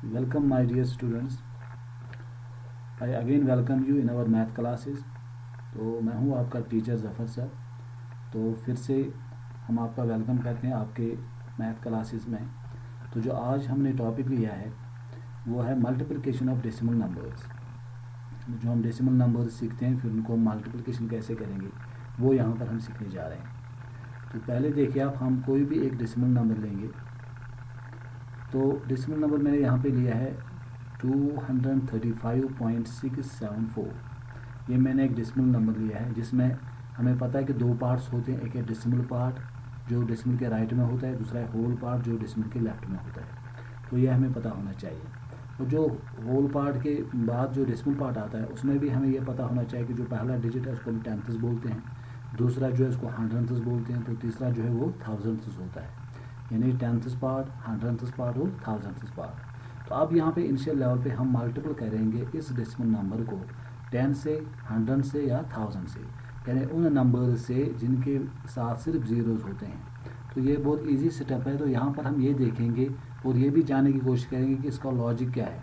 Welcome my dear students. I again welcome you in our math classes. तो मैं हूँ आपका टीचर जफ़र सर। तो फिर से हम आपका वेलकम करते हैं आपके मैथ क्लासेस में। तो जो आज हमने टॉपिक लिया है वो है मल्टीप्लिकेशन ऑफ डेसिमल नंबर्स। जो हम डेसिमल नंबर्स सीखते हैं फिर उनको मल्टीप्लिकेशन कैसे करेंगे वो यहाँ पर हम सीखने जा रहे हैं। तो पहले देखिए आप, हम कोई भी एक डेसिमल नंबर लेंगे। तो डेसिमल नंबर मैंने यहाँ पे लिया है 235.674। ये मैंने एक डेसिमल नंबर लिया है जिसमें हमें पता है कि दो पार्ट्स होते हैं। एक है डेसिमल पार्ट जो डेसिमल के राइट में होता है, दूसरा है होल पार्ट जो डेसिमल के लेफ्ट में होता है। तो ये हमें पता होना चाहिए। और जो होल पार्ट के बाद जो डेसिमल पार्ट आता है उसमें भी हमें ये पता होना चाहिए कि जो पहला डिजिट है उसको हम टेंथ्स बोलते हैं, दूसरा जो है उसको हंड्रेड्स बोलते हैं, तो तीसरा जो है वो थाउजेंड्स होता है। यानी टेंथ्स पार्ट, हंड्रेड्स पार्ट और थाउजेंड्स पार्ट। तो अब यहाँ पे इनिशियल लेवल पे हम मल्टीपल करेंगे इस डेसिमल नंबर को 10 से, 100 से या 1000 से, यानी उन नंबर से जिनके साथ सिर्फ ज़ीरोज़ होते हैं। तो ये बहुत इजी स्टेप है। तो यहाँ पर हम ये देखेंगे और ये भी जानने की कोशिश करेंगे कि इसका लॉजिक क्या है।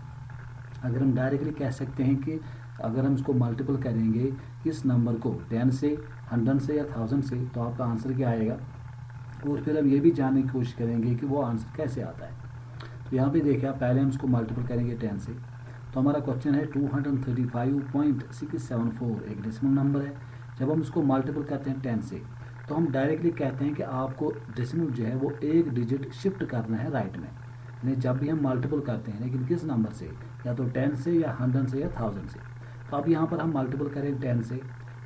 अगर हम डायरेक्टली कह सकते हैं कि अगर हम इसको मल्टीपल करेंगे इस नंबर को 10 से, 100 से या 1000 से, तो आपका आंसर क्या आएगा। और फिर हम ये भी जानने की कोशिश करेंगे कि वो आंसर कैसे आता है। तो यहाँ पे देखिए आप, पहले हम इसको मल्टीपल करेंगे 10 से। तो हमारा क्वेश्चन है 235.674 एक डेसिमल नंबर है। जब हम इसको मल्टीपल करते हैं 10 से तो हम डायरेक्टली कहते हैं कि आपको डेसिमल जो है वो एक डिजिट शिफ्ट करना है राइट में। यानी जब भी हम मल्टीपल करते हैं, लेकिन किस नंबर से, या तो 10 से या 100 से या 1000 से। तो अब यहाँ पर हम मल्टीपल करें 10 से।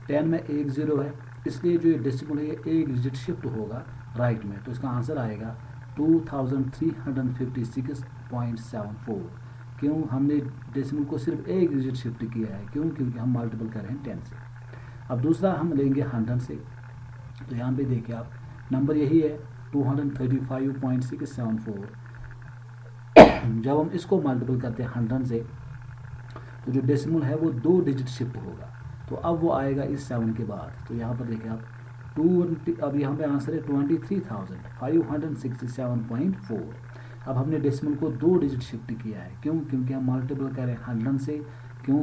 10 में एक ज़ीरो है, इसलिए जो ये डेसिमल है ये एक डिजिट शिफ्ट होगा राइट में। तो इसका आंसर आएगा 2356.74। क्यों हमने डेसिमल को सिर्फ एक डिजिट शिफ्ट किया है, क्यों, क्योंकि हम मल्टीपल कर रहे हैं 10 से। अब दूसरा हम लेंगे 100 से। तो यहाँ पे देखिए आप, नंबर यही है 235.674। जब हम इसको मल्टीपल करते हैं 100 से तो जो डेसिमल है वो दो डिजिट शिफ्ट होगा। तो अब वो आएगा इस 7 के बाद। तो यहाँ पर देखिए आप 20, अब यहाँ पे आंसर है 23,567.4। अब हमने डेसिमल को दो डिजिट शिफ्ट किया है। क्यों, क्योंकि हम मल्टीपल करें 100 से। क्यों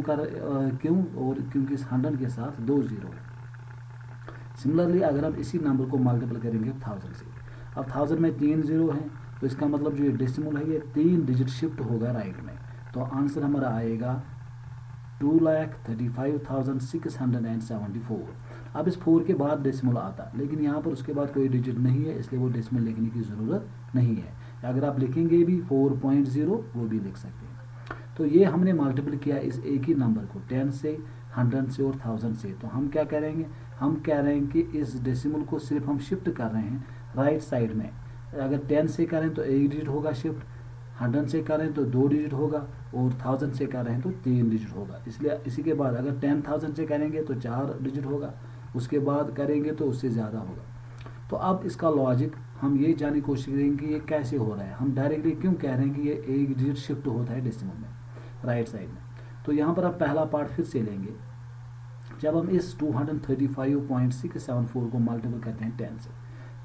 और क्योंकि इस 100 के साथ दो जीरो है। सिमिलरली अगर हम इसी नंबर को मल्टीपल करेंगे 1000 से, अब 1000 में तीन जीरो हैं, तो इसका मतलब जो ये डेसिमल है ये तीन डिजिट शिफ्ट होगा राइट में। तो आंसर हमारा आएगा 2,35,674। अब इस 4 के बाद डेसिमल आता, लेकिन यहाँ पर उसके बाद कोई डिजिट नहीं है, इसलिए वो डेसिमल लिखने की ज़रूरत नहीं है। अगर आप लिखेंगे भी 4.0 वो भी लिख सकते हैं। तो ये हमने मल्टीपल किया इस एक ही नंबर को 10 से, 100 से और 1000 से। तो हम क्या करेंगे, हम कह रहे हैं कि इस डेसिमल को सिर्फ हम शिफ्ट कर रहे हैं राइट साइड में। अगर 10 से करें तो एक डिजिट होगा शिफ्ट, 100 से करें तो दो डिजिट होगा, और 1000 से कर रहे हैं तो तीन डिजिट होगा। इसलिए इसी के बाद अगर 10,000 से करेंगे तो चार डिजिट होगा, उसके बाद करेंगे तो उससे ज़्यादा होगा। तो अब इसका लॉजिक हम ये जानने की कोशिश करेंगे कि ये कैसे हो रहा है। हम डायरेक्टली क्यों कह रहे हैं कि ये एक डिजिट शिफ्ट होता है डेसिमल में राइट साइड में। तो यहाँ पर आप पहला पार्ट फिर से लेंगे। जब हम इस 235.674 को मल्टीपल करते हैं 10 से,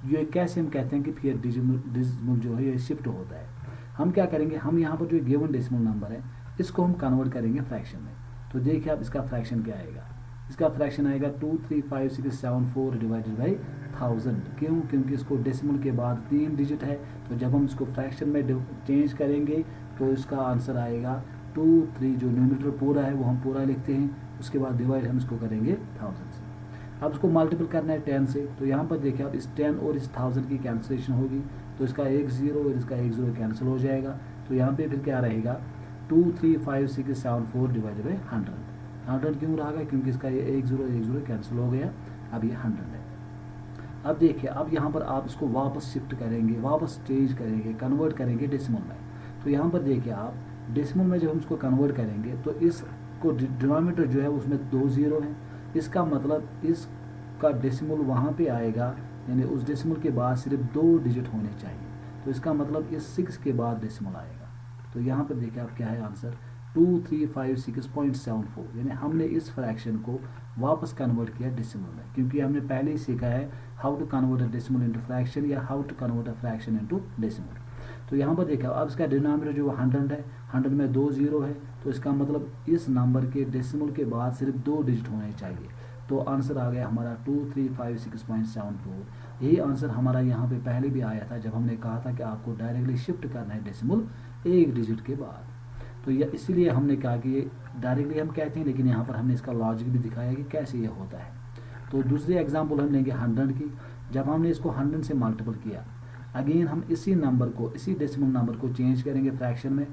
ये कैसे हम कहते हैं कि फिर डेसिमल जो है ये शिफ्ट होता है। हम क्या करेंगे, हम यहाँ पर जो गिवन डेसिमल नंबर है इसको हम कन्वर्ट करेंगे फ्रैक्शन में। तो देखिए आप, इसका फ्रैक्शन क्या आएगा। इसका फ्रैक्शन आएगा 235,674 डिवाइडेड बाई 1000। क्यों, क्योंकि इसको डेसिमल के बाद तीन डिजिट है। तो जब हम इसको फ्रैक्शन में चेंज करेंगे तो इसका आंसर आएगा 23। जो न्यूमरेटर पूरा है वो हम पूरा लिखते हैं, उसके बाद डिवाइड हम इसको करेंगे 1000 से। अब इसको मल्टीपल करना है 10 से। तो यहाँ पर देखिए आप, इस 10 और इस 1000 की कैंसिलेशन होगी, तो इसका एक ज़ीरो और इसका एक ज़ीरो कैंसिल हो जाएगा। तो यहाँ पे फिर क्या रहेगा 235,674 डिवाइडेड बाई 100। 100 क्यों रहेगा, क्योंकि इसका ये एक ज़ीरो कैंसिल हो गया। अब ये 100 है। अब देखिए, अब यहाँ पर आप इसको वापस शिफ्ट करेंगे, वापस चेंज करेंगे, कन्वर्ट करेंगे डेसिमल में। तो यहाँ पर देखिए आप, डेसिमल में जब हम इसको कन्वर्ट करेंगे तो इसको डिनोमिनेटर जो है उसमें दो ज़ीरो हैं। इसका मतलब इसका डेसिमल वहाँ पे आएगा, यानी उस डेसिमल के बाद सिर्फ दो डिजिट होने चाहिए। तो इसका मतलब इस 6 के बाद डेसिमल आएगा। तो यहाँ पर देखिए आप, क्या है आंसर 2356.74। यानी हमने इस फ्रैक्शन को वापस कन्वर्ट किया डेसिमल में, क्योंकि हमने पहले ही सीखा है how to convert a decimal into fraction या how to convert a fraction into decimal. तो यहाँ पर देखा अब इसका डिनोमिनेटर जो 100 है, 100 में 2 0 है, तो इसका मतलब इस नंबर के डेसिमल के बाद सिर्फ 2 डिजिट होने चाहिए। तो आंसर आ गया हमारा 2356.74। यही आंसर हमारा यहाँ पे पहले भी आया था जब हमने कहा था कि आपको डायरेक्टली शिफ्ट करना है डेसिमल एक डिजिट के बाद। तो यह इसीलिए हमने कहा कि ये डायरेक्टली हम कहते हैं, लेकिन यहाँ पर हमने इसका लॉजिक भी दिखाया कि कैसे ये होता है। तो दूसरी एग्जांपल हम लेंगे 100 की। जब हमने इसको 100 से मल्टीपल किया, अगेन हम इसी नंबर को, इसी डेसिमल नंबर को चेंज करेंगे फ्रैक्शन में,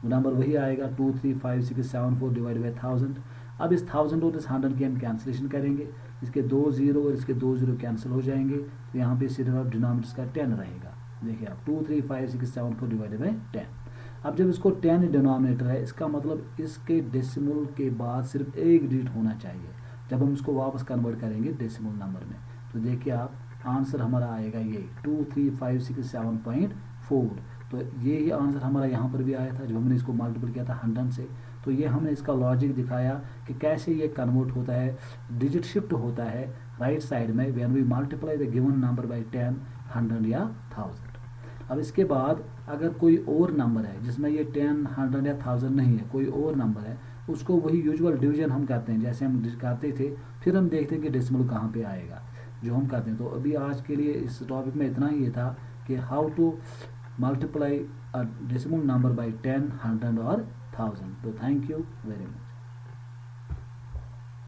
नंबर वही आएगा 235674 डिवाइड बाई 1000। अब इस 1000 और इस 100 की हम कैंसिलेशन करेंगे, इसके 2 0 और इसके 2 0 कैंसिल हो जाएंगे, तो यहाँ पे सिर्फ डिनोमिनेटर का 10 रहेगा। देखिए आप 235674 डिवाइड बाई 10। अब जब इसको 10 डिनोमिनेटर है, इसका मतलब इसके डेसिमल के बाद सिर्फ एक डिजिट होना चाहिए जब हम इसको वापस कन्वर्ट करेंगे डेसिमल नंबर में। तो देखिए आप आंसर हमारा आएगा ये 235674। तो ये ही आंसर हमारा यहाँ पर भी आया था जब हमने इसको मल्टीपल किया था 100 से। तो ये हमने इसका लॉजिक दिखाया कि कैसे ये कन्वर्ट होता है, डिजिट शिफ्ट होता है राइट साइड में when we multiply the given number by 10, 100 या 1000। अब इसके बाद अगर कोई और नंबर है जिसमें ये 10, 100 या 1000 नहीं है, कोई और नंबर है, उसको वही यूजुअल डिवीजन हम करते हैं जैसे हम करते थे, फिर हम देखते हैं कि डेसिमल कहाँ पे आएगा जो हम करते हैं। तो अभी आज के लिए इस टॉपिक में इतना ही था कि how to multiply a decimal number by 10, 100 और 1000। तो थैंक यू वेरी मच।